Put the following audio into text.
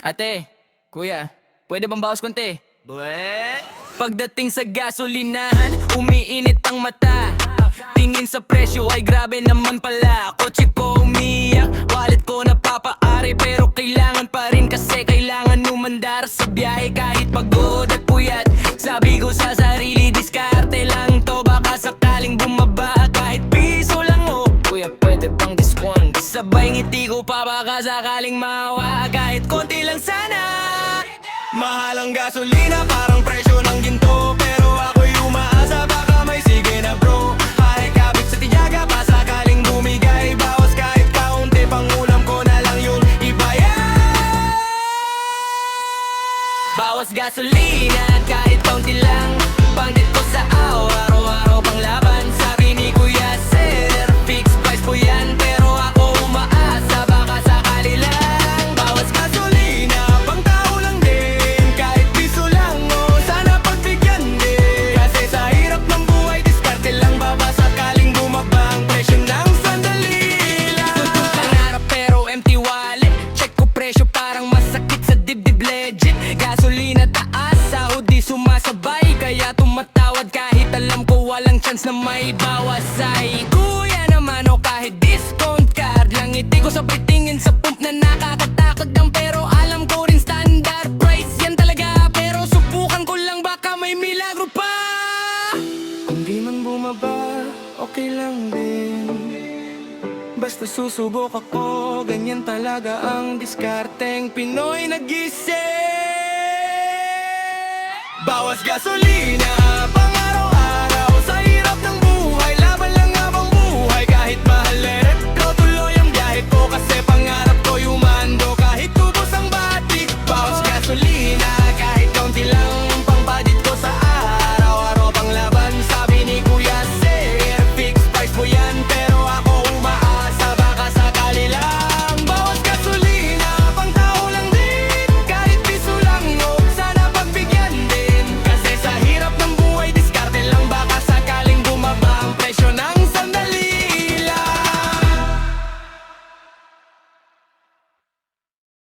Ate, kuya, pwede bang bawas konti? Pagdating sa gasolinahan, umiinit ang mata. Tingin sa presyo ay grabe naman pala. Kotse ko umiyak, wallet ko napapaari. Pero kailangan pa rin kasi kailangan umandar sa biyahe kahit pagod at puyat. Sabi ko sa sarili, diskarte lang to. Baka sakaling bumaba kahit piso lang oh. Kuya, pwede bang discount? Sabay ngiti ko pa baka sakaling mawa. Kahit konti lang sana. Mahal ang gasolina, parang presyo ng ginto. Pero ako'y umaasa, baka may sige na bro. Pare kabit sa tiyaga, pa sakaling bumigay. Bawas kahit kaunti, pangulam ko na lang yun ibayad. Bawas gasolina, kahit kaunti lang. Bandit ko sa araw-araw pang laban. Sabi ni Kuya Sir, fixed price po yan. Pero ako umaasa, baka sakali lang. Bawas gasolina, pang tao lang din. Kahit piso lang, oh, sana pagbigyan din. Kasi sa hirap ng buhay, diskarte lang. Baba sakaling bumaba ang presyo ng sandali lang. Tutok pangarap pero empty wallet. Check ko presyo parang masakit sa dibdib legit. Gasolina taas, sahod di sumasabay. Kaya tumatawad kahit alam ko walang chance na may bawas. Ay kuya naman o kahit discount card lang. Ngiti ko sa tingin sa pump na nakakatakot lang. Pero alam ko rin standard price yan talaga. Pero subukan ko lang baka may milagro pa. Kung di man bumaba, okay lang din. Basta susubok ako, ganyan talaga ang diskarteng Pinoy nag-isip. Bawas gasolina,